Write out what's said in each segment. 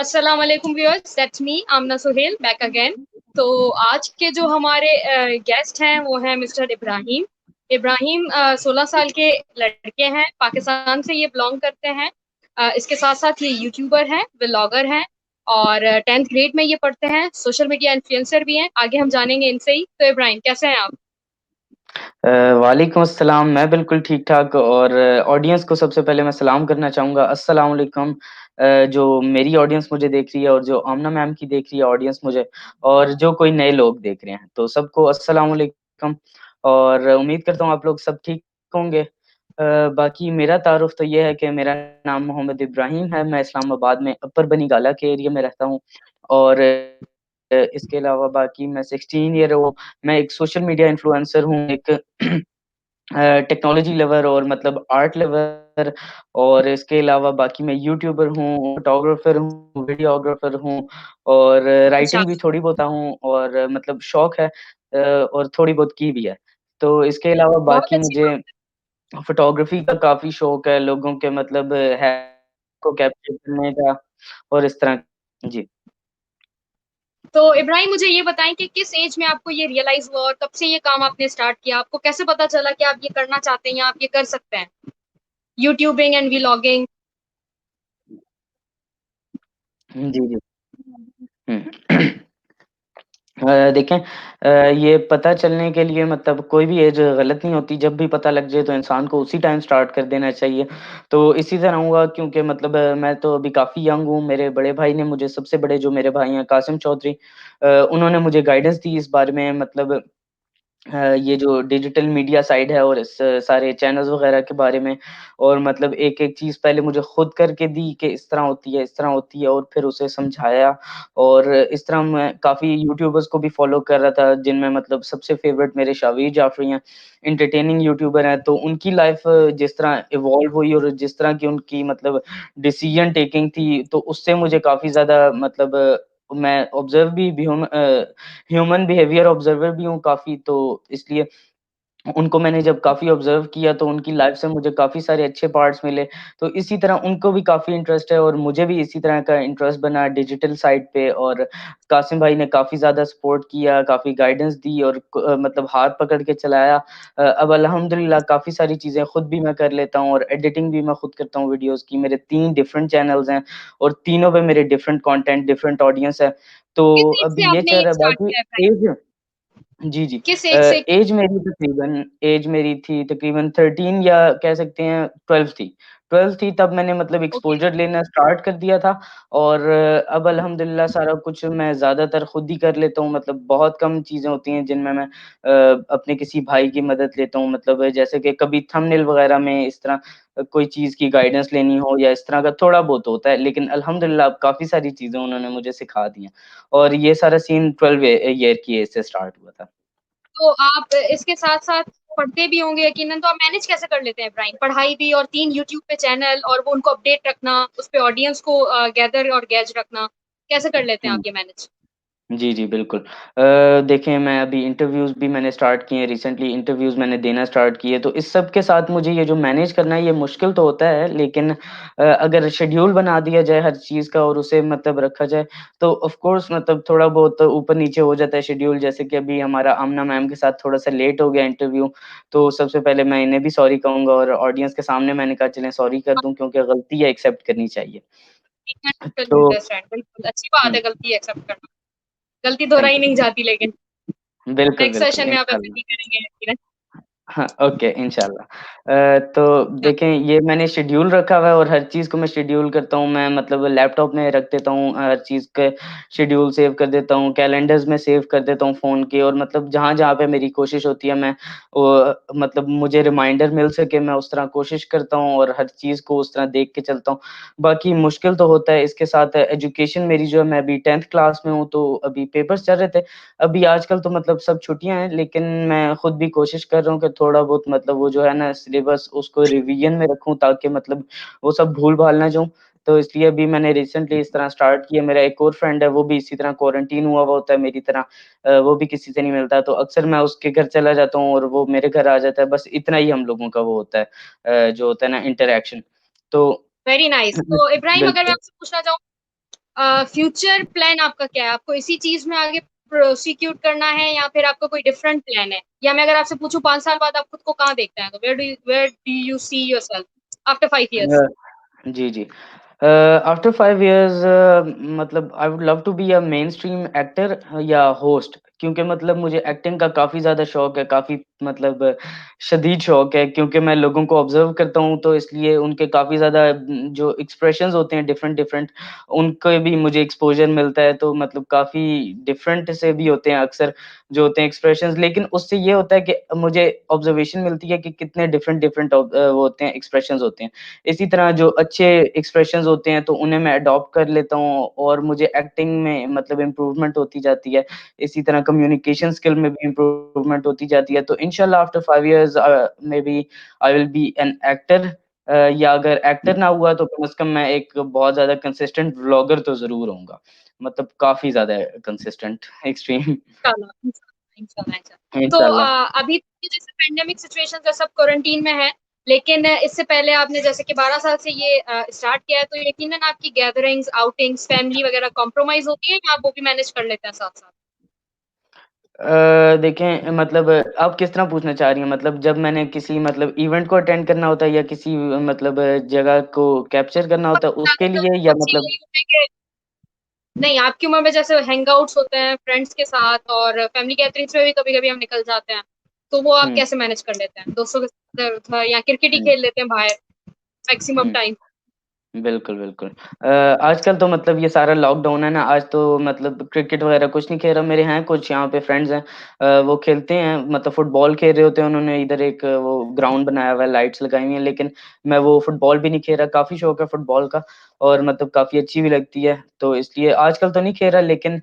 अस्सलाम वालेकुम viewers, that's me Amna Suhail back again. तो आज के जो हमारे गेस्ट हैं वो हैं मिस्टर इब्राहिम। इब्राहिम 16 साल के लड़के हैं, पाकिस्तान से ये बिलोंग करते हैं। इसके साथ साथ ये यूट्यूबर हैं, व्लॉगर हैं और 10th ग्रेड में ये पढ़ते हैं। सोशल मीडिया इन्फ्लुएंसर भी हैं। आगे हम जानेंगे इनसे ही। तो इब्राहिम, कैसे हैं आप? वालेकुम अस्सलाम। मैं बिल्कुल ठीक-ठाक और ऑडियंस को सबसे पहले मैं सलाम करना चाहूँगा। अस्सलाम वालेकुम। जो मेरी ऑडियंस मुझे देख रही है और जो आमना मैम की देख रही है ऑडियंस मुझे और जो कोई नए लोग देख रहे हैं, तो सबको अस्सलाम वालेकुम और उम्मीद करता हूँ आप लोग सब ठीक होंगे। बाकी मेरा तारुफ़ तो ये है कि मेरा नाम मोहम्मद इब्राहिम है, मैं इस्लामाबाद में अपर बनीगाला के एरिया में रहता हूँ और इसके अलावा बाकी मैं 16 ईयर हूँ। मैं एक सोशल मीडिया इन्फ्लुएंसर हूँ, एक टेक्नोलॉजी लवर और मतलब आर्ट लवर और इसके अलावा बाकी मैं यूट्यूबर हूँ, फोटोग्राफर हूँ, वीडियोग्राफर हूँ और अच्छा। राइटिंग भी थोड़ी बहुत हूँ और मतलब शौक है और थोड़ी बहुत की भी है। तो इसके अलावा बहुत बाकी अच्छी मुझे बात। फोटोग्राफी का काफ़ी शौक है, लोगों के मतलब है को कैप्चर करने का और इस तरह जी। तो इब्राहिम, मुझे ये बताएं कि किस एज में आपको ये रियलाइज हुआ और कब से ये काम आपने स्टार्ट किया? आपको कैसे पता चला कि आप ये करना चाहते हैं या आप ये कर सकते हैं, यूट्यूबिंग एंड व्लॉगिंग? जी, जी। हुँ। देखें ये पता चलने के लिए मतलब कोई भी एज गलत नहीं होती, जब भी पता लग जाए तो इंसान को उसी टाइम स्टार्ट कर देना चाहिए। तो इसी तरह हुआ क्योंकि मतलब मैं तो अभी काफ़ी यंग हूँ, मेरे बड़े भाई ने मुझे सबसे बड़े जो मेरे भाई हैं कासिम चौधरी उन्होंने मुझे गाइडेंस दी इस बारे में मतलब ये जो डिजिटल मीडिया साइड है और इस सारे चैनल्स वगैरह के बारे में और मतलब एक-एक चीज़ पहले मुझे खुद करके दी कि इस तरह होती है, इस तरह होती है और फिर उसे समझाया और इस तरह मैं काफ़ी यूट्यूबर्स को भी फ़ॉलो कर रहा था, जिनमें मतलब सबसे फ़ेवरेट मेरे शावीर जाफ़री हैं, एंटरटेनिंग यूट्यूबर हैं, तो उनकी लाइफ़ जिस तरह इवॉल्व हुई और जिस तरह की उनकी मतलब डिसीज़न टेकिंग थी, तो उससे मुझे काफ़ी ज़्यादा मतलब मैं ऑब्ज़र्व भी हूँ ह्यूमन बिहेवियर ऑब्जर्वर भी हूँ काफ़ी, तो इसलिए उनको मैंने जब काफ़ी ऑब्ज़र्व किया तो उनकी लाइफ़ से मुझे काफ़ी सारे अच्छे पार्ट्स मिले। तो इसी तरह उनको भी काफ़ी इंटरेस्ट है और मुझे भी इसी तरह का इंटरेस्ट बना डिजिटल साइड पे और कासिम भाई ने काफ़ी ज़्यादा सपोर्ट किया, काफ़ी गाइडेंस दी और मतलब हाथ पकड़ के चलाया। अब अल्हम्दुलिल्लाह काफ़ी सारी चीज़ें खुद भी मैं कर लेता हूँ और एडिटिंग भी मैं खुद करता हूँ वीडियोज़ की। मेरे 3 डिफरेंट चैनल्स हैं और तीनों पे मेरे डिफरेंट कंटेंट, डिफरेंट ऑडियंस है। तो किस एज से अभी ये आपने चल ये रहा है स्टार्ट बाकी किया है इब्राहिम? एज जी, जी। किस एज से? ऐज मेरी थी तकरीबन 13 या कह सकते हैं 12 थी। 12 थी तब मैंने मतलब ओके। एक्सपोज़र लेना स्टार्ट कर दिया था और अब अल्हम्दुलिल्लाह सारा कुछ मैं ज़्यादातर खुद ही कर लेता हूँ मतलब बहुत कम चीज़ें होती हैं जिनमें मैं अपने किसी भाई की मदद लेता हूँ मतलब जैसे कि कभी थंबनेल वग़ैरह में इस तरह कोई चीज़ की गाइडेंस लेनी हो या इस तरह का थोड़ा बहुत होता है, लेकिन अल्हम्दुलिल्लाह अब काफ़ी सारी चीज़ें उन्होंने मुझे सिखा दी हैं और ये सारा सीन 12 ईयर की एज से स्टार्ट हुआ था। तो आप इसके साथ-साथ पढ़ते भी होंगे यकीनन, तो आप मैनेज कैसे कर लेते हैं इब्राहिम? पढ़ाई भी और 3 यूट्यूब पे चैनल और वो उनको अपडेट रखना, उस पे ऑडियंस को गैदर और गैज रखना, कैसे कर लेते हैं हुँ। आप ये मैनेज? जी, जी, बिल्कुल। देखिए मैं अभी इंटरव्यूज़ भी मैंने स्टार्ट किए हैं रिसेंटली इंटरव्यूज़ मैंने देना स्टार्ट किए, तो इस सब के साथ मुझे ये जो मैनेज करना है ये मुश्किल तो होता है, लेकिन अगर शेड्यूल बना दिया जाए हर चीज़ का और उसे मतलब रखा जाए, तो ऑफ़ कोर्स मतलब थोड़ा बहुत ऊपर-नीचे हो जाता है शेड्यूल। जैसे कि अभी हमारा आमना मैम के साथ थोड़ा-सा लेट हो गया इंटरव्यू, तो सबसे पहले मैं इन्हें भी सॉरी कहूँगा और ऑडियंस के सामने मैंने कहा चलें सॉरी कर दूँ क्योंकि गलती है एक्सेप्ट करनी चाहिए। मैं टोटली तो अंडरस्टैंड, बिल्कुल अच्छी बात हुँ, है गलती एक्सेप्ट करना। गलती दोहराई थैंक नहीं यू। जाती लेकिन। बिल्कुल, नेक्स्ट बिल्कुल, सेशन में आप ऐसा इंशाल्लाह। नहीं करेंगे यकीनन। हाँ, ओके इंशाल्लाह। तो हाँ, देखें ये मैंने शेड्यूल रखा हुआ है और हर चीज़ को मैं शेड्यूल करता हूँ। मैं मतलब लैपटॉप में रख देता हूँ हर चीज़ के शेड्यूल सेव कर देता हूँ, कैलेंडर्स में सेव कर देता हूँ फ़ोन के और मतलब जहाँ-जहाँ पे मेरी कोशिश होती है मैं वो मतलब मुझे रिमाइंडर मिल सके मैं उस तरह कोशिश करता हूँ और हर चीज़ को उस तरह देख के चलता हूँ। बाकी मुश्किल तो होता है इसके साथ एजुकेशन मेरी जो है मैं अभी 10th क्लास में हूँ तो अभी पेपर्स चल रहे थे। अभी आजकल तो मतलब सब छुट्टियाँ हैं, लेकिन मैं खुद भी कोशिश कर रहा हूँ कि थोड़ा बहुत मतलब वो जो है ना सिलेबस उसको रिवीजन में रखूँ ताकि मतलब वो सब भूल-भाल ना जाऊँ। तो इसलिए अभी मैंने रिसेंटली इस तरह स्टार्ट किया। मेरा एक और फ्रेंड है, वो भी इसी तरह क्वारंटीन हुआ हुआ होता है मेरी तरह। वो भी किसी से नहीं मिलता, तो अक्सर मैं उसके घर चला जाता हूँ और वो मेरे घर आ जाता है। बस इतना ही हम लोगों का वो होता है जो होता है ना इंटरैक्शन। तो वेरी नाइस। तो इब्राहिम, अगर मैं बिल्कुल। आपसे पूछना चाहूँ फ्यूचर प्लान आपका क्या है? आपको इसी चीज में आगे प्रोसिक्यूट करना है या फिर आपका कोई डिफरेंट प्लान है? या मैं अगर आपसे पूछूं 5 साल बाद आप खुद को कहाँ देखते हैं, तो where do you see yourself after 5 years? जी, जी। आफ्टर 5 इयर्स मतलब I would love to be a mainstream actor या होस्ट क्योंकि मतलब मुझे एक्टिंग का काफ़ी ज़्यादा शौक है, काफ़ी मतलब शदीद शौक है क्योंकि मैं लोगों को ऑब्ज़र्व करता हूँ तो इसलिए उनके काफ़ी ज़्यादा जो एक्सप्रेशंस होते हैं डिफरेंट-डिफरेंट उनके भी मुझे एक्सपोज़र मिलता है तो मतलब काफ़ी डिफरेंट से भी होते हैं अक्सर जो होते हैं एक्सप्रेशंस लेकिन उससे ये होता है कि मुझे ऑब्ज़र्वेशन मिलती है कि कितने डिफरेंट-डिफरेंट वो होते हैं एक्सप्रेशंस होते हैं। इसी तरह जो अच्छे एक्सप्रेशंस होते हैं तो उन्हें मैं अडॉप्ट कर लेता हूँ और मुझे एक्टिंग में मतलब इम्प्रूवमेंट होती जाती है। इसी तरह कम्युनिकेशन स्किल में भी इम्प्रूवमेंट होती जाती है। तो इंशाल्लाह after 5 years maybe I will be an actor या अगर एक्टर ना हुआ तो कम से कम मैं एक बहुत ज़्यादा कंसिस्टेंट व्लॉगर तो ज़रूर होऊँगा। मतलब काफ़ी ज़्यादा कंसिस्टेंट एक्सट्रीम इंशाल्लाह, इंशाल्लाह, इंशाल्लाह, इंशाल्लाह। तो इंशाल्लाह। अभी के जैसे पेंडेमिक सिचुएशन है, सब क्वारंटीन में है, लेकिन इससे पहले आपने जैसे कि 12 साल से ये स्टार्ट किया है, तो यकीनन आपकी गैदरिंग्स, आउटिंग्स, फैमिली वगैरह कॉम्प्रोमाइज़ होती है या आप वो भी मैनेज कर लेते हैं साथ-साथ? देखें मतलब आप किस तरह पूछना चाह रही हैं? मतलब जब मैंने किसी मतलब इवेंट को अटेंड करना होता है या किसी मतलब जगह को कैप्चर करना होता है उसके ज़्यादातर लिए या बहुत सी मतलब यही होता है कि नहीं, आपकी उम्र में जैसे हैंगआउट्स होते हैं फ्रेंड्स के साथ और फैमिली गैदरिंग्स में भी कभी-कभी हम निकल जाते हैं, तो वो आप हुँ, कैसे मैनेज कर लेते हैं? दोस्तों के साथ या क्रिकेट ही हुँ, खेल लेते हैं बाहर मैक्सिमम हुँ। टाइम? बिल्कुल, बिल्कुल। आजकल तो मतलब ये सारा लॉकडाउन है ना, आज तो मतलब क्रिकेट वगैरह कुछ नहीं खेल रहा। मेरे हैं कुछ यहाँ पे फ्रेंड्स हैं वो खेलते हैं मतलब फुटबॉल खेल रहे होते हैं, उन्होंने इधर एक वो ग्राउंड बनाया हुआ है, लाइट्स लगाई हुई हैं, लेकिन मैं वो फुटबॉल भी नहीं खेल रहा। काफ़ी शौक है फुटबॉल का और मतलब काफ़ी अच्छी भी लगती है, तो इसलिए आजकल तो नहीं खेल रहा लेकिन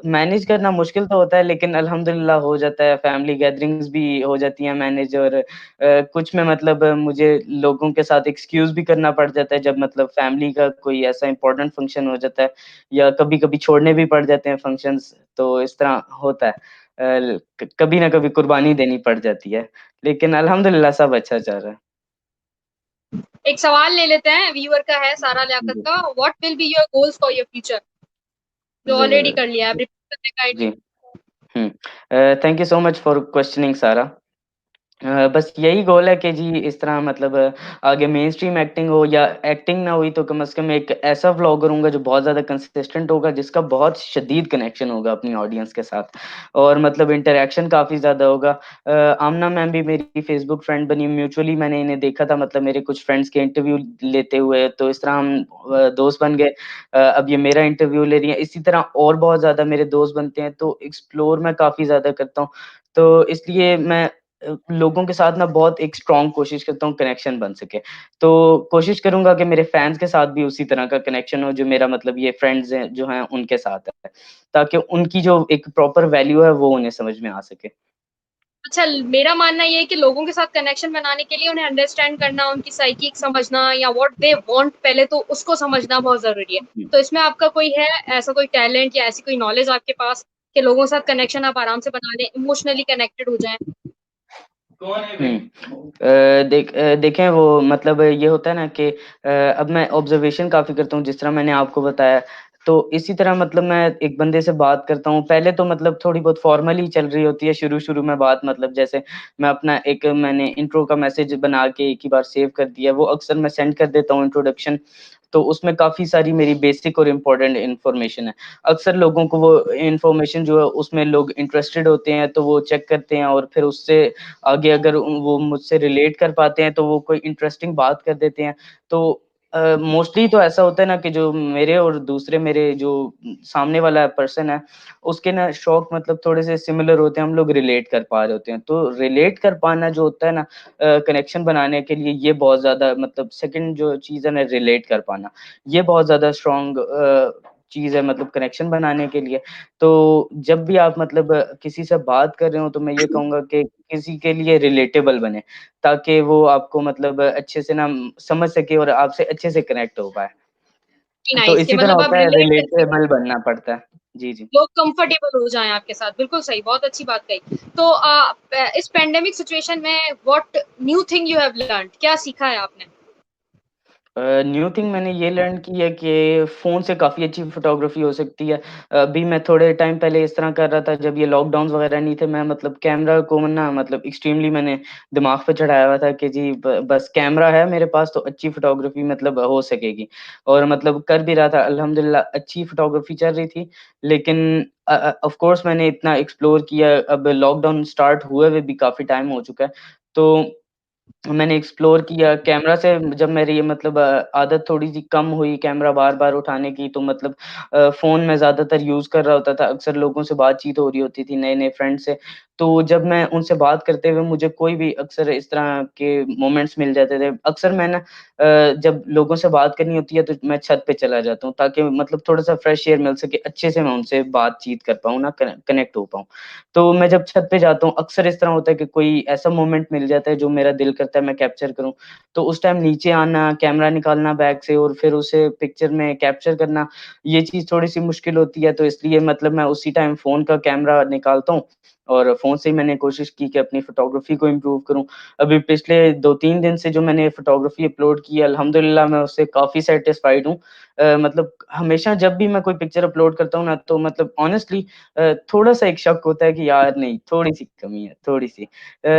मैनेज करना मुश्किल तो होता है लेकिन अल्हम्दुलिल्लाह हो जाता है। फैमिली गैदरिंग्स भी हो जाती हैं मैनेज और कुछ में मतलब मुझे लोगों के साथ एक्सक्यूज़ भी करना पड़ जाता है जब मतलब फैमिली का कोई ऐसा इम्पोर्टेंट फंक्शन हो जाता है या कभी-कभी छोड़ने भी पड़ जाते हैं फंक्शंस, तो इस तरह होता है। ल क कभी ना कभी कुर्बानी देनी पड़ जाती है, लेकिन अल्हम्दुलिल्लाह सब अच्छा चल रहा है। एक सवाल ले लेते हैं, व्यूअर का है सारा लियाकत जी, का, what will be your goals for your future? जो ऑलरेडी ज़रूर। कर लिया है, अब रिपीट करने का जी, आइडिया। हुँ। Thank you so much for questioning Sara. बस यही गोल है कि जी इस तरह मतलब आगे मेनस्ट्रीम एक्टिंग हो या एक्टिंग ना हुई तो कम से कम एक ऐसा व्लॉगर होऊँगा जो बहुत ज़्यादा कंसिस्टेंट होगा, जिसका बहुत शदीद कनेक्शन होगा अपनी ऑडियंस के साथ और मतलब इंटरैक्शन काफ़ी ज़्यादा होगा। आमना मैम भी मेरी फेसबुक फ्रेंड बनी, म्यूचुअली मैंने इन्हें देखा था मतलब मेरे कुछ फ्रेंड्स के इंटरव्यू लेते हुए, तो इस तरह हम दोस्त बन गए। अब ये मेरा इंटरव्यू ले रही हैं, इसी तरह और बहुत ज़्यादा मेरे दोस्त बनते हैं, तो एक्सप्लोर मैं काफ़ी ज़्यादा करता हूँ। तो इसलिए मैं लोगों के साथ ना बहुत एक स्ट्रॉन्ग कोशिश करता हूँ कनेक्शन बन सके। तो कोशिश करूँगा कि मेरे फैन्स के साथ भी उसी तरह का कनेक्शन हो जो मेरा मतलब ये फ्रेंड्स हैं जो हैं उनके साथ है। ताकि उनकी जो एक प्रॉपर वैल्यू है वो उन्हें समझ में आ सके। अच्छा, मेरा मानना ये है कि लोगों के साथ कनेक्शन बनाने के लिए उन्हें अंडरस्टैंड करना, उनकी साइकिक समझना या व्हाट दे वांट पहले तो उसको समझना बहुत ज़रूरी है। हुँ। तो इसमें आपका कोई है ऐसा कोई टैलेंट या ऐसी कोई नॉलेज आपके पास कि लोगों के साथ कनेक्शन आप आराम से बना लें, इमोशनली कनेक्टेड हो जाएँ? देखें वो मतलब ये होता है ना कि अब मैं ऑब्ज़र्वेशन काफ़ी करता हूँ, जिस तरह मैंने आपको बताया, तो इसी तरह मतलब मैं एक बंदे से बात करता हूँ, पहले तो मतलब थोड़ी बहुत फ़ॉर्मल ही चल रही होती है शुरू-शुरू में बात मतलब जैसे मैंने इंट्रो का मैसेज बना के एक ही बार सेव कर दिया, वो अक्सर मैं सेंड कर देता हूँ इंट्रोडक्शन, तो उसमें काफ़ी सारी मेरी बेसिक और इम्पोर्टेंट इन्फॉर्मेशन है। अक्सर लोगों को वो इन्फॉर्मेशन जो है उसमें लोग इंटरेस्टेड होते हैं, तो वो चेक करते हैं और फिर उससे आगे अगर वो मुझसे रिलेट कर पाते हैं, तो वो कोई इंटरेस्टिंग बात कर देते हैं। तो मोस्टली तो ऐसा होता है ना कि जो मेरे और दूसरे मेरे जो सामने वाला पर्सन है, उसके ना शौक मतलब थोड़े-से सिमिलर होते हैं, हम लोग रिलेट कर पा रहे होते हैं। तो रिलेट कर पाना जो होता है ना कनेक्शन बनाने के लिए ये बहुत ज़्यादा मतलब सेकंड जो चीज़ है ना रिलेट कर पाना, ये बहुत ज़्यादा स्ट्रॉन्ग चीज़ है मतलब कनेक्शन बनाने के लिए। तो जब भी आप मतलब किसी से बात कर रहे हो तो मैं ये कहूँगा कि किसी के लिए रिलेटेबल बने, ताकि वो आपको मतलब अच्छे से ना समझ सके और आपसे अच्छे से कनेक्ट हो पाए। तो नाइस कि इसी तरह मतलब आप होता है रिलेट करके रिलेटेबल बनना पड़ता है। जी, जी। लोग कंफर्टेबल हो जाएँ आपके साथ। बिल्कुल सही, बहुत अच्छी बात कही। तो इस पैंडेमिक सिचुएशन में what new thing you have learned? क्या सीखा है आपने? न्यू थिंग मैंने ये लर्न की है कि फ़ोन से काफ़ी अच्छी फ़ोटोग्राफ़ी हो सकती है। अभी मैं थोड़े टाइम पहले इस तरह कर रहा था जब ये लॉकडाउन्स वग़ैरह नहीं थे, मैं मतलब कैमरा को ना मतलब एक्सट्रीमली मैंने दिमाग पे चढ़ाया हुआ था कि जी बस कैमरा है मेरे पास तो अच्छी फ़ोटोग्राफ़ी मतलब हो सकेगी। और मतलब कर भी रहा था अल्हम्दुलिल्लाह अच्छी फ़ोटोग्राफ़ी चल रही थी। लेकिन ऑफ़ कोर्स मैंने इतना एक्सप्लोर किया, अब लॉकडाउन स्टार्ट हुए हुए भी काफ़ी टाइम हो चुका है। तो मैंने एक्सप्लोर किया कैमरा से जब मेरी ये मतलब आदत थोड़ी-सी कम हुई कैमरा बार-बार उठाने की तो मतलब फ़ोन मैं ज़्यादातर यूज़ कर रहा होता था, अक्सर लोगों से बातचीत हो रही होती थी, नए-नए फ्रेंड से। तो जब मैं उनसे बात करते हुए मुझे कोई भी अक्सर इस तरह के मोमेंट्स मिल जाते थे। अक्सर मैं ना जब लोगों से बात करनी होती है तो मैं छत पे चला जाता हूँ ताकि मतलब थोड़ा-सा फ्रेश एयर मिल सके, अच्छे से मैं उनसे बातचीत कर पाऊँ ना कनेक्ट हो पाऊँ। तो मैं जब छत पे जाता हूँ, अक्सर इस तरह होता है कि कोई ऐसा मोमेंट मिल जाता है जो मेरा दिल करता है मैं कैप्चर करूँ। तो उस टाइम नीचे आना, कैमरा निकालना बैग से और फिर उसे पिक्चर में कैप्चर करना, ये चीज़ थोड़ी-सी मुश्किल होती है। तो इसलिए मतलब मैं उसी टाइम फ़ोन का कैमरा निकालता हूँ और फ़ोन से ही मैंने कोशिश की कि अपनी फ़ोटोग्राफ़ी को इम्प्रूव करूँ। अभी पिछले 2-3 दिन से जो मैंने फ़ोटोग्राफ़ी अपलोड की है, अल्हम्दुलिल्लाह मैं उससे काफ़ी सैटिस्फाइड हूँ। मतलब हमेशा जब भी मैं कोई पिक्चर अपलोड करता हूँ ना, तो मतलब ऑनेस्टली थोड़ा-सा एक शक होता है कि यार नहीं, थोड़ी-सी कमी है, थोड़ी-सी।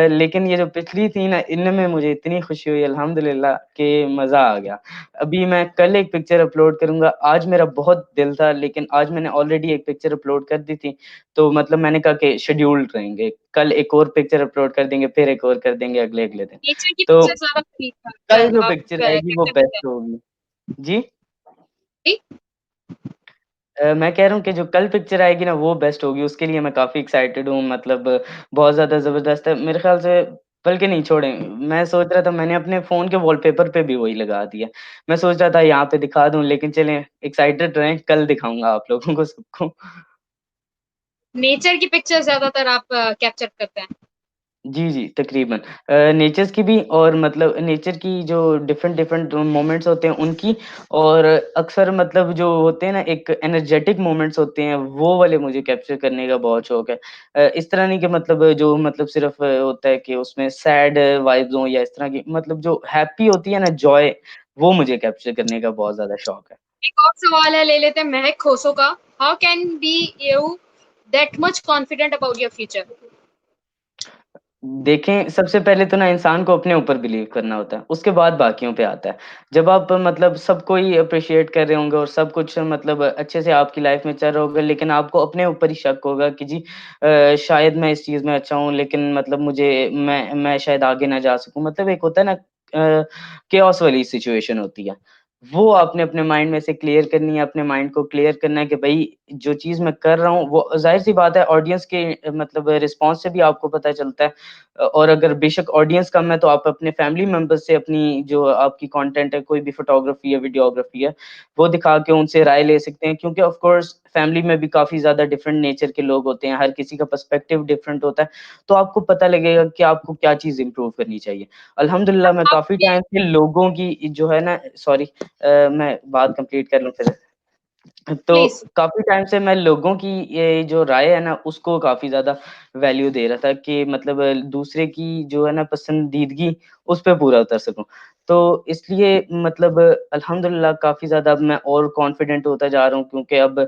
लेकिन ये जो पिछली थी ना, इनमें मुझे इतनी खुशी हुई अल्हम्दुलिल्लाह कि मज़ा आ गया। अभी मैं कल एक पिक्चर अपलोड करूँगा, आज मेरा बहुत दिल था लेकिन आज मैंने ऑलरेडी एक पिक्चर अपलोड कर दी थी, तो मतलब मैंने कहा कि शेड्यूल्ड रहेंगे। कल एक और पिक्चर अपलोड कर देंगे, फिर एक और कर देंगे अगले-अगले दिन। नेचर की तो पिक्चर ज़्यादा कल जो आप पिक्चर आएगी वो कैप्चर करते हैं? बेस्ट होगी। जी? जी? मैं कह रहा हूँ कि जो कल पिक्चर आएगी ना वो बेस्ट होगी, उसके लिए मैं काफ़ी एक्साइटेड हूँ मतलब बहुत ज़्यादा ज़बरदस्त है। मेरे ख़्याल से बल्कि नहीं छोड़ें, मैं सोच रहा था मैंने अपने फ़ोन के वॉलपेपर पे भी वही लगा दिया। मैं सोच रहा था यहाँ पे दिखा दूँ लेकिन चलें एक्साइटेड रहें, कल दिखाऊँगा आप लोगों को सबको। नेचर की पिक्चर ज़्यादातर आप कैप्चर करते हैं? जी, जी, तकरीबन नेचर्स की भी और मतलब नेचर की जो डिफरेंट-डिफरेंट मोमेंट्स होते हैं उनकी और अक्सर मतलब जो होते हैं ना एक एनर्जेटिक मोमेंट्स होते हैं, वो वाले मुझे कैप्चर करने का बहुत शौक है। इस तरह नहीं कि मतलब जो मतलब सिर्फ़ होता है कि उसमें सैड वाइब्स हों या इस तरह की मतलब जो हैप्पी होती है ना जॉय, वो मुझे कैप्चर करने का बहुत ज़्यादा शौक है। एक और सवाल है ले लेते हैं महक खोसो का। How can be you that much confident about your future? देखें, सबसे पहले तो ना इंसान को अपने ऊपर बिलीव करना होता है, उसके बाद बाकियों पे आता है। जब आप मतलब सबको ही एप्रिशिएट कर रहे होंगे और सब कुछ मतलब अच्छे से आपकी लाइफ़ में चल रहा होगा, लेकिन आपको अपने ऊपर ही शक होगा कि जी शायद मैं इस चीज़ में अच्छा हूँ, लेकिन मतलब मुझे मैं शायद आगे ना जा सकूँ। मतलब एक होता है ना केओस वाली सिचुएशन होती है। वो आपने अपने माइंड में से क्लियर करनी है, अपने माइंड को क्लियर करना है कि भई जो चीज़ मैं कर रहा हूँ, वो ज़ाहिर-सी बात है ऑडियंस के मतलब रिस्पॉन्स से भी आपको पता चलता है। और अगर बेशक ऑडियंस कम है तो आप अपने फैमिली मेंबर्स से अपनी जो आपकी कंटेंट है, कोई भी फोटोग्राफी है, वीडियोग्राफी है, वो दिखा के उनसे राय ले सकते हैं क्योंकि ऑफ कोर्स फैमिली में भी काफ़ी ज़्यादा डिफरेंट नेचर के लोग होते हैं, हर किसी का पर्सपेक्टिव डिफरेंट होता है, तो आपको पता लगेगा कि आपको क्या चीज़ इम्प्रूव करनी चाहिए। अल्हम्दुलिल्लाह मैं काफ़ी आपके टाइम से लोगों की जो है ना सॉरी मैं बात कंप्लीट कर लूँ फिर तो प्लीज़। काफ़ी टाइम से मैं लोगों की ये जो राय है ना, उसको काफ़ी ज़्यादा वैल्यू दे रहा था कि मतलब दूसरे की जो है ना पसंदीदगी, उस पे पूरा उतर सकूँ। तो इसलिए मतलब अल्हम्दुलिल्लाह काफ़ी ज़्यादा अब मैं और कॉन्फिडेंट होता जा रहा हूँ क्योंकि अब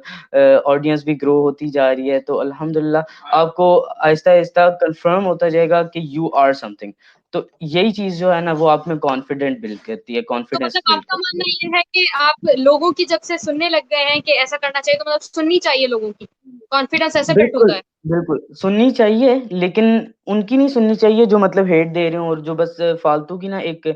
ऑडियंस भी ग्रो होती जा रही है, तो अल्हम्दुलिल्लाह आपको आहिस्ता-आहिस्ता कन्फर्म होता जाएगा कि यू आर समथिंग। तो यही चीज़ जो है ना, वो आप में कॉन्फिडेंट बिल्ड करती है, तो कॉन्फिडेंस मतलब बिल्ड आपका करती है। मानना ये है कि आप लोगों की जब से सुनने लग गए हैं कि ऐसा करना चाहिए तो मतलब सुननी चाहिए लोगों की। कॉन्फिडेंस ऐसे बिल्ड बिल्कुल, होता है। बिल्कुल, सुननी चाहिए लेकिन उनकी नहीं सुननी चाहिए जो मतलब हेट दे रहे हों और जो बस फालतू की ना एक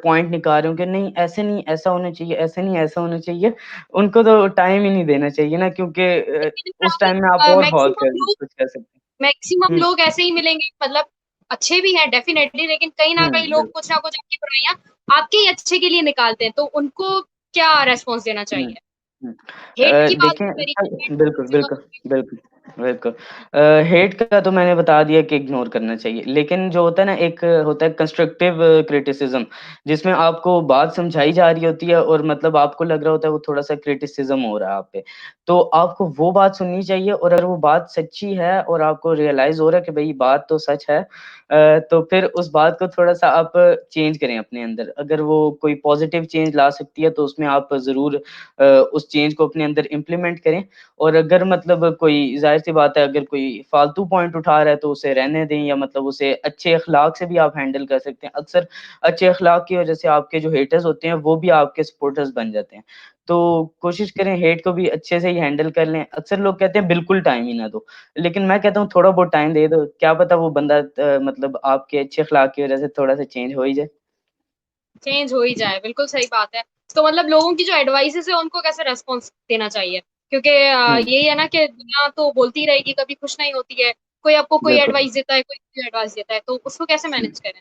पॉइंट निकाल रहे हों कि नहीं ऐसे नहीं, ऐसा होना चाहिए, ऐसे नहीं, ऐसा होना चाहिए। उनको तो टाइम ही नहीं देना चाहिए ना क्योंकि लेकिन उस टाइम में आप और बहुत कुछ कर सकते मैक्सिमम हैं। लोग ऐसे ही मिलेंगे मतलब अच्छे भी हैं डेफिनेटली लेकिन कहीं न कहीं लोग बिल्कुल। कुछ ना कुछ आपकी बुराइयाँ आपके ही अच्छे के लिए निकालते हैं। तो उनको क्या रिस्पॉन्स देना हुँ, चाहिए? हुँ। हेट की बात देखें तो करी, हेट बिल्कुल, से बिल्कुल, बिल्कुल। बिल्कुल। हेट का तो मैंने बता दिया कि इग्नोर करना चाहिए, लेकिन जो होता है ना एक होता है कंस्ट्रक्टिव क्रिटिसिज़्म जिसमें आपको बात समझाई जा रही होती है और मतलब आपको लग रहा होता है वो थोड़ा-सा क्रिटिसिज़्म हो रहा है आप पे। तो आपको वो बात सुननी चाहिए और अगर वो बात सच्ची है और आपको रियलाइज़ हो रहा है कि भई बात तो सच है तो फिर उस बात को थोड़ा-सा आप चेंज करें अपने अंदर। अगर वो कोई पॉज़िटिव चेंज ला सकती है तो उसमें आप ज़रूर उस चेंज को अपने अंदर इम्प्लीमेंट करें और अगर मतलब कोई ज़ाहिर-सी बात है अगर कोई फ़ालतू पॉइंट उठा रहा है तो उसे रहने दें या मतलब उसे अच्छे अख़लाक से भी आप हैंडल कर सकते हैं। अक्सर अच्छे अख़लाक की वज़ह से आपके जो हेटर्स होते हैं वो भी आपके सपोर्टर्स बन जाते हैं। तो कोशिश करें हेट को भी अच्छे से ही हैंडल कर लें। अक्सर लोग कहते हैं बिल्कुल टाइम ही ना दो, लेकिन मैं कहता हूँ थोड़ा बहुत टाइम दे दो, क्या पता वो बंदा मतलब आपके अच्छे अख़लाक की वज़ह से थोड़ा-सा चेंज हो ही जाए। चेंज हो ही जाए, बिल्कुल सही बात है। तो मतलब लोगों की जो एडवाइसेज़ है उनको कैसे रिस्पॉन्स देना चाहिए? क्योंकि हुँ, यही है ना कि दुनिया तो बोलती रहेगी, कभी खुश नहीं होती है। कोई आपको कोई बिल्कुल। एडवाइस देता है, कोई एडवाइस देता है, तो उसको कैसे मैनेज करें?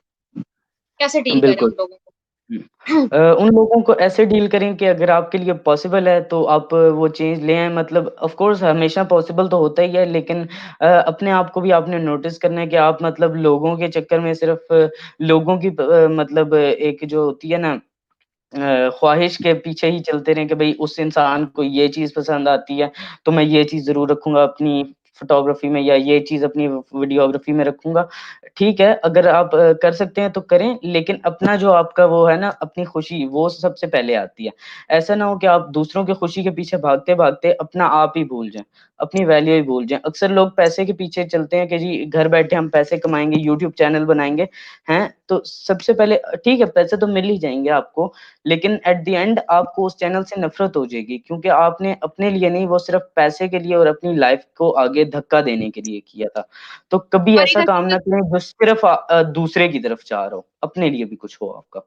कैसे डील करें बिल्कुल। उन लोगों को? हुँ। उन लोगों को ऐसे डील करें कि अगर आपके लिए पॉसिबल है तो आप वो चेंज ले आएँ मतलब ऑफ़ कोर्स हमेशा पॉसिबल तो होता ही है लेकिन अपने आप को भी आपने नोटिस करना है कि आप मतलब लोगों के चक्कर में सिर्फ़ लोगों की मतलब एक जो होती है ना ख़्वाहिश के पीछे ही चलते रहें कि भई उस इंसान को ये चीज़ पसंद आती है, तो मैं ये चीज़ ज़रूर रखूँगा अपनी फ़ोटोग्राफ़ी में या ये चीज़ अपनी वीडियोग्राफ़ी में रखूँगा। ठीक है, अगर आप कर सकते हैं तो करें, लेकिन अपना जो आपका वो है ना अपनी खुशी वो सबसे पहले आती है। ऐसा ना हो कि आप दूसरों की खुशी के पीछे भागते-भागते अपना आप ही भूल जाएँ, अपनी वैल्यू ही भूल जाएँ। अक्सर लोग पैसे के पीछे चलते हैं कि जी घर बैठे हम पैसे कमाएँगे, यूट्यूब चैनल बनाएँगे, हैं? तो सबसे पहले ठीक है पैसे तो मिल ही जाएँगे आपको, लेकिन एट द एंड आपको उस चैनल से नफ़रत हो जाएगी क्योंकि आपने अपने लिए नहीं वो सिर्फ़ पैसे के लिए और अपनी लाइफ़ को आगे धक्का देने के लिए किया था। तो कभी और एक ऐसा काम ना हकीकत करें जो सिर्फ़ दूसरे की तरफ जा रहा हो, अपने लिए भी कुछ हो आपका।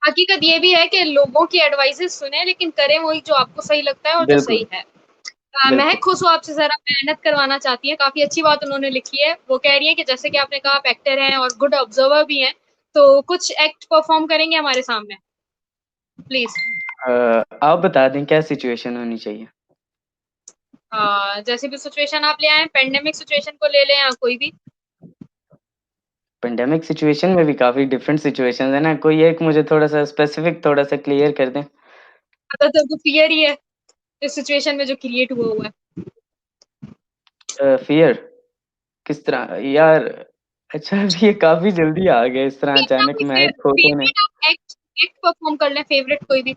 हकीकत ये भी है कि लोगों की एडवाइसेज़ सुनें लेकिन करें वही जो आपको सही लगता है और जो बिल्कुल, सही है। महक बिल्कुल। खुसरो आपसे ज़रा मेहनत करवाना चाहती हैं, काफ़ी अच्छी बात उन्होंने लिखी है। वो कह रही हैं कि जैसे कि आपने कहा आप एक्टर हैं और गुड ऑब्ज़र्वर भी हैं, तो कुछ एक्ट परफ़ॉर्म करेंगे हमारे सामने? प्लीज़। आप बता दें क्या सिचुएशन होनी चाहिए? जैसी भी सिचुएशन आप ले आएँ, पैंडेमिक सिचुएशन को ले लें या कोई भी। पैंडेमिक सिचुएशन में भी काफ़ी डिफरेंट सिचुएशंस है ना, कोई एक मुझे थोड़ा-सा स्पेसिफिक थोड़ा-सा क्लियर कर दें? ज़्यादातर तो फ़ियर ही है, इस सिचुएशन में जो क्रिएट हुआ है। फ़ियर किस तरह? यार अच्छा अभी ये काफ़ी जल्दी आ गया इस तरह कोई अपना अचानक कोई महक खोटे ने फ़ेवरेट आप एक्ट एक्ट परफ़ॉर्म कर लें, फ़ेवरेट कोई भी,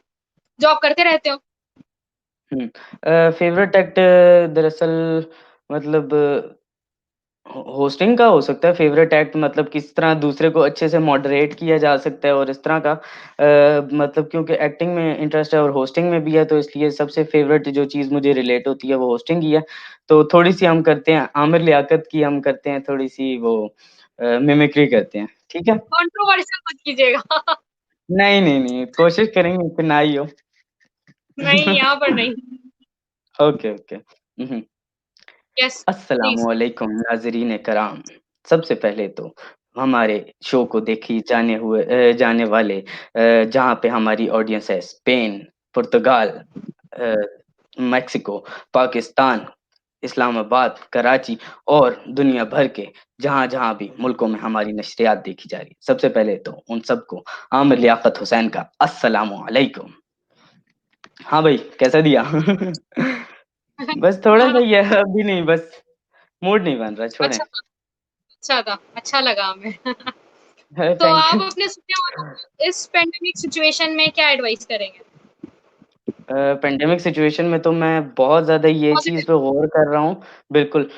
जो आप करते रहते हो। हुँ। फ़ेवरेट एक्ट दरअसल मतलब होस्टिंग का हो सकता है फ़ेवरेट एक्ट मतलब किस तरह दूसरे को अच्छे से मॉडरेट किया जा सकता है और इस तरह का मतलब क्योंकि एक्टिंग में इंटरेस्ट है और होस्टिंग में भी है तो इसलिए सबसे फ़ेवरेट जो चीज़ मुझे रिलेट होती है वो होस्टिंग ही है। तो थोड़ी-सी हम करते हैं आमिर लियाकत की हम करते हैं थोड़ी-सी वो मिमिक्री करते हैं, ठीक है? कंट्रोवर्शियल मत कीजिएगा। नहीं, नहीं, नहीं कोशिश करेंगे कि ना ही हो। नहीं, यहाँ पर नहीं। Okay, okay. Hmm, hmm. Yes, please. अस्सलामुअलैकुम नाज़रीन कराम। सबसे पहले तो हमारे शो को देखी जाने वाले जहाँ पे हमारी ऑडियंस है स्पेन, पुर्तगाल अ, मेक्सिको, पाकिस्तान, इस्लामाबाद, कराची और दुनिया भर के जहाँ-जहाँ भी मुल्कों में हमारी नशरियात देखी जा रही है। सबसे पहले तो उन सबको आमिर लियाकत हुसैन का अस्सलामु अलैकुम। हाँ भाई, कैसा दिया? बस थोड़ा-सा ही है, अभी नहीं बस मूड नहीं बन रहा, छोड़ें। अच्छा था, अच्छा था, अच्छा लगा हमें। तो थैंक आप यू। अपने सुनने वालों को इस पैंडेमिक सिचुएशन में क्या एडवाइस करेंगे? पैंडेमिक सिचुएशन में तो मैं बहुत ज़्यादा ये चीज़ पॉज़िटिव। पे गौर कर रहा हूँ, बिल्कुल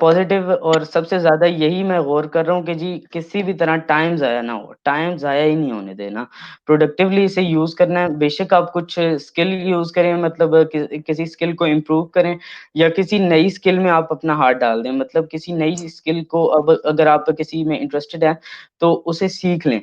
पॉज़िटिव और सबसे ज़्यादा यही मैं गौर कर रहा हूँ कि जी किसी भी तरह टाइम ज़ाया ना हो, टाइम ज़ाया ही नहीं होने देना। प्रोडक्टिवली इसे यूज़ करना है, बेशक आप कुछ स्किल यूज़ करें मतलब किसी स्किल को इम्प्रूव करें या किसी नई स्किल में आप अपना हाथ डाल दें। मतलब किसी नई स्किल को अब अगर आप किसी में इंटरेस्टेड हैं, तो उसे सीख लें।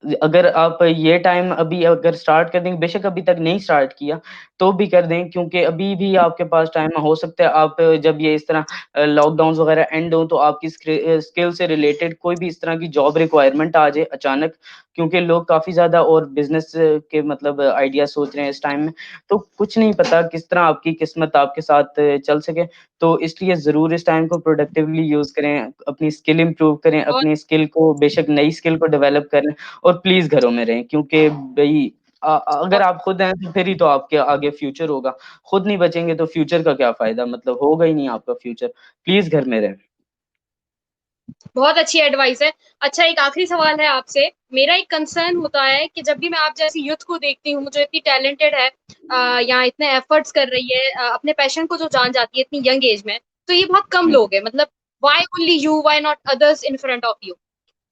अगर आप ये टाइम अभी अगर स्टार्ट कर देंगे बेशक अभी तक नहीं स्टार्ट किया, तो भी कर दें क्योंकि अभी भी आपके पास टाइम है। हो सकता है आप जब ये इस तरह लॉकडाउन्स वगैरह एंड हों तो आपकी स्किल से रिलेटेड कोई भी इस तरह की जॉब रिक्वायरमेंट आ जाए अचानक, क्योंकि लोग काफ़ी ज़्यादा और बिज़नेस के मतलब आइडिया सोच रहे हैं इस टाइम में। तो कुछ नहीं पता किस तरह आपकी किस्मत आपके साथ चल सके, तो इसलिए ज़रूर इस टाइम को प्रोडक्टिवली यूज़ करें, अपनी स्किल इम्प्रूव करें, बहुत अपनी स्किल को बेशक नई स्किल को डेवलप करें और प्लीज़ घरों में रहें क्योंकि भई अगर बहुत आप खुद हैं तो फिर ही तो आपके आगे फ्यूचर होगा। खुद नहीं बचेंगे तो फ्यूचर का क्या फ़ायदा मतलब होगा ही नहीं आपका फ्यूचर। प्लीज़ घर में रहें। बहुत अच्छी एडवाइस है। अच्छा, एक आखिरी सवाल है आपसे। मेरा एक कंसर्न होता है कि जब भी मैं आप जैसी यूथ को देखती हूँ जो इतनी टैलेंटेड है, या इतने एफर्ट्स कर रही है, अपने पैशन को जो जान जाती है इतनी यंग एज में, तो ये बहुत कम हुँ, लोग हैं। मतलब why only you, why not others in front of you?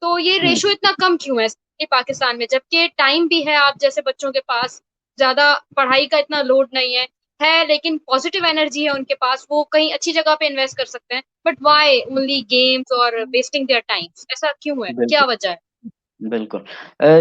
तो ये हुँ। रेशियो इतना कम क्यों है पाकिस्तान में, जबकि टाइम भी है आप जैसे बच्चों के पास, ज्यादा पढ़ाई का इतना लोड नहीं है लेकिन पॉजिटिव एनर्जी है उनके पास, वो कहीं अच्छी जगह पे इन्वेस्ट कर सकते हैं, बट व्हाई ओनली गेम्स और वेस्टिंग देयर टाइम्स? ऐसा क्यों है, क्या बिल्कुल। वजह है? बिल्कुल।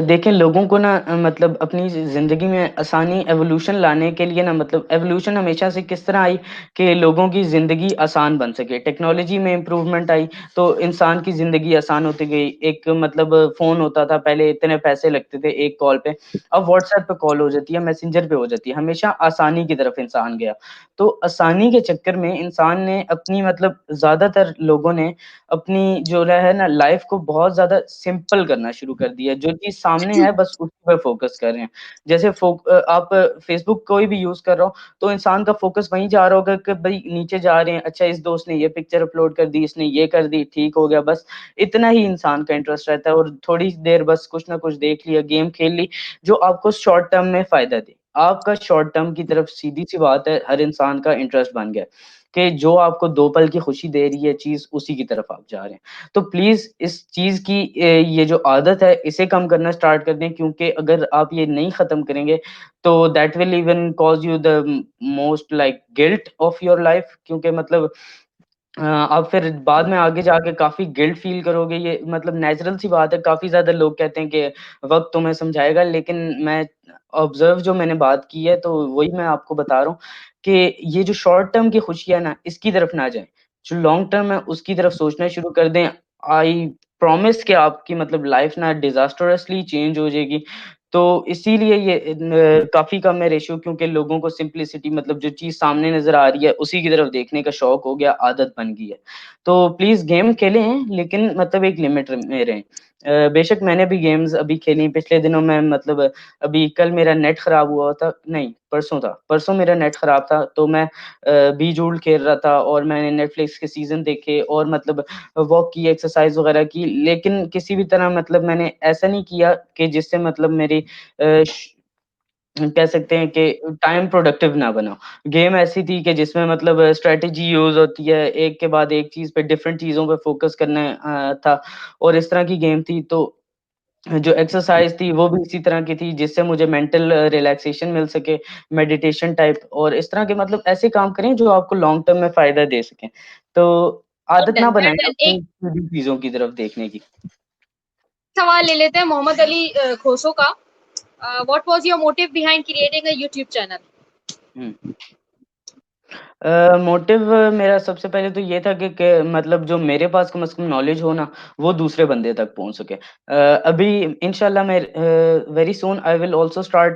देखिए लोगों को ना मतलब अपनी ज़िंदगी में आसानी एवोल्यूशन लाने के लिए ना मतलब एवोल्यूशन हमेशा से किस तरह आई कि लोगों की ज़िंदगी आसान बन सके। टेक्नोलॉजी में इम्प्रूवमेंट आई तो इंसान की ज़िंदगी आसान होती गई। एक मतलब फ़ोन होता था पहले इतने पैसे लगते थे एक कॉल पे, अब व्हाट्सएप पे कॉल हो जाती है, मैसेंजर पे हो जाती है। हमेशा आसानी की तरफ इंसान गया। तो आसानी के चक्कर में इंसान ने अपनी मतलब ज़्यादातर लोगों ने अपनी जो है ना लाइफ़ को बहुत ज़्यादा सिंपल करना शुरू कर दिया है। जो चीज़ सामने है बस उसी पे फ़ोकस कर रहे हैं। जैसे आप फ़ेसबुक कोई भी यूज़ कर रहा हो तो इंसान का फ़ोकस वहीं जा रहा होगा कि भई नीचे जा रहे हैं, अच्छा इस दोस्त ने ये पिक्चर अपलोड कर दी, इसने ये कर दी, ठीक हो गया बस। इतना ही इंसान का इंटरेस्ट रहता है और थोड़ी देर बस कुछ ना कुछ देख लिया, गेम खेल ली, जो आपको शॉर्ट टर्म में फ़ायदा दे। आपका शॉर्ट टर्म की तरफ सीधी-सी बात है हर इंसान का इंटरेस्ट बन गया है। कि जो आपको 2 पल की खुशी दे रही है चीज़, उसी की तरफ आप जा रहे हैं। तो प्लीज़ इस चीज़ की ये जो आदत है, इसे कम करना स्टार्ट कर दें क्योंकि अगर आप ये नहीं ख़त्म करेंगे, तो that will even cause you the most like guilt of your life क्योंकि मतलब आप फिर बाद में आगे जाके काफ़ी गिल्ट फ़ील करोगे, ये मतलब नेचुरल सी बात है, काफ़ी ज़्यादा लोग कहते हैं कि वक़्त तुम्हें समझाएगा, लेकिन मैं ऑब्ज़र्व जो मैंने बात की है, तो वही मैं आपको बता रहा हूँ कि ये जो शॉर्ट टर्म की खुशियाँ है ना, इसकी तरफ ना जाएँ। जो लॉन्ग टर्म है, उसकी तरफ सोचना शुरू कर दें। आई प्रॉमिस कि आपकी मतलब लाइफ़ ना डिज़ास्टरसली चेंज हो जाएगी। तो इसीलिए ये काफ़ी कम है रेशियो क्योंकि लोगों को सिम्प्लिसिटी मतलब जो चीज़ सामने नज़र आ रही है, उसी की तरफ देखने का शौक हो गया, आदत बन गई है। तो प्लीज़ गेम खेलें, लेकिन मतलब एक लिमिट में रहें। बेशक मैंने भी गेम्स अभी खेली, पिछले दिनों में मतलब अभी कल मेरा नेट खराब हुआ था नहीं, परसों था। परसों मेरा नेट खराब था, तो मैं बीजूल खेल रहा था और मैंने नेटफ्लिक्स के सीज़न देखे और मतलब वॉक की, एक्सरसाइज़ वगैरह की, लेकिन किसी भी तरह मतलब मैंने ऐसा नहीं किया कि जिससे मतलब मेरी अ, श कह सकते हैं कि टाइम प्रोडक्टिव ना बना। गेम ऐसी थी कि जिसमें मतलब स्ट्रैटेजी यूज़ होती है, एक के बाद एक चीज़ पे डिफरेंट चीज़ों पे फ़ोकस करना था और इस तरह की गेम थी तो जो एक्सरसाइज़ थी वो भी इसी तरह की थी जिससे मुझे मेंटल रिलैक्सेशन मिल सके, मेडिटेशन टाइप और इस तरह के मतलब ऐसे काम करें जो आपको लॉन्ग टर्म में फ़ायदा दे सकें। तो वेल आदत ना डन, वेल बनाएँ डन। एक अपनी सीधी चीज़ों की तरफ देखने की। सवाल ले लेते हैं मोहम्मद अली खोसो का। What was your motive behind creating a YouTube channel? Hmm. Motive मेरा सबसे पहले तो ये था कि मतलब जो मेरे पास कम से कम नॉलेज हो ना, वो दूसरे बंदे तक पहुँच सके। अभी इंशाल्लाह मैं very soon I will also start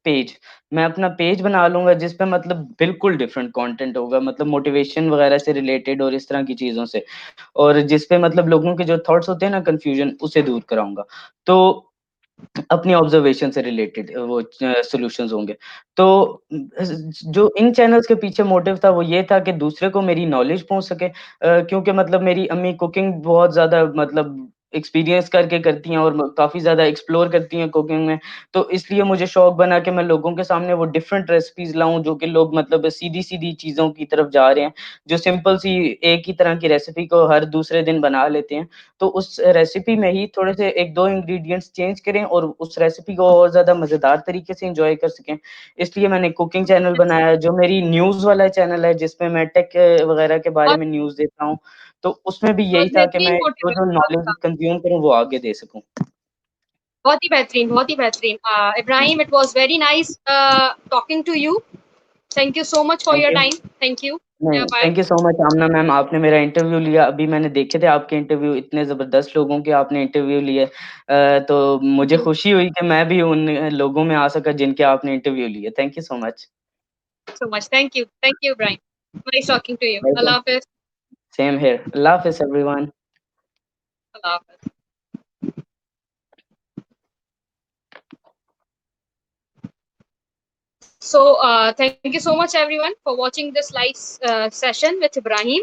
page. मैं अपना पेज बना लूँगा जिस पे मतलब बिल्कुल डिफरेंट कंटेंट होगा, मतलब मोटिवेशन वगैरह से रिलेटेड और इस तरह की चीज़ों से। और जिस पे मतलब लोगों के जो थॉट्स होते हैं ना कन्फ्यूजन, उसे दूर कराऊँगा। तो अपनी ऑब्ज़र्वेशन से रिलेटेड वो सॉल्यूशंस होंगे। तो जो इन चैनल्स के पीछे मोटिव था वो ये था कि दूसरे को मेरी नॉलेज पहुँच सके क्योंकि मतलब मेरी अम्मी कुकिंग बहुत ज़्यादा मतलब एक्सपीरियंस करके करती हैं और म काफ़ी ज़्यादा एक्सप्लोर करती हैं कुकिंग में। तो इसलिए मुझे शौक बना कि मैं लोगों के सामने वो डिफरेंट रेसिपीज़ लाऊँ जो कि लोग मतलब सीधी-सीधी चीज़ों की तरफ जा रहे हैं, जो सिंपल सी एक ही तरह की रेसिपी को हर दूसरे दिन बना लेते हैं। तो उस रेसिपी में ही थोड़े से 1-2 इंग्रीडिएंट्स चेंज करें और उस रेसिपी को और ज़्यादा मज़ेदार तरीके से एन्जॉय कर सकें। इसलिए मैंने कुकिंग चैनल बनाया है, जो मेरी न्यूज़ वाला चैनल है जिसमें मैं टेक वगैरह के बारे बहुत में न्यूज़ देता हूँ। तो उसमें भी यही बहुत था कि बेहतरीन मैं मोटिव है जो-जो नॉलेज आपका। कंज़्यूम करूँ वो आगे दे सकूँ। बहुत ही बेहतरीन, बहुत ही बेहतरीन। हुँ, Ibrahim, it was very nice talking to you. Thank you so much for thank your you. Time. Thank you. नहीं, bye. Thank you so much Amna ma'am, आपने मेरा इंटरव्यू लिया। अभी मैंने देखे थे आपके इंटरव्यू, इतने ज़बरदस्त लोगों के आपने इंटरव्यू लिए। तो मुझे खुशी हुई कि मैं भी उन लोगों में आ सका जिनके आपने इंटरव्यू लिए। Thank you so much. So much, thank you Ibrahim, nice talking to you, welcome, अल्लाह हाफिज। Same here. अल्लाह हाफ़िज़ एवरीवन। अल्लाह हाफिज। So, thank you so much, everyone, for watching this live session with Ibrahim.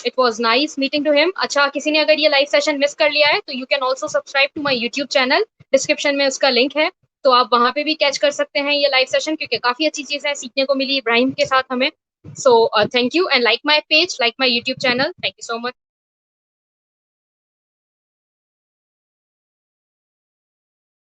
It was nice meeting to him. अच्छा, किसी ने अगर ये लाइव सेशन मिस कर लिया है तो you can also subscribe to my YouTube channel. Description में उसका लिंक है, तो आप वहां पे भी कैच कर सकते हैं ये लाइव सेशन, क्योंकि काफी अच्छी चीजें सीखने को मिली इब्राहिम के साथ हमें. So, thank you and like my page, like my YouTube channel. Thank you so much.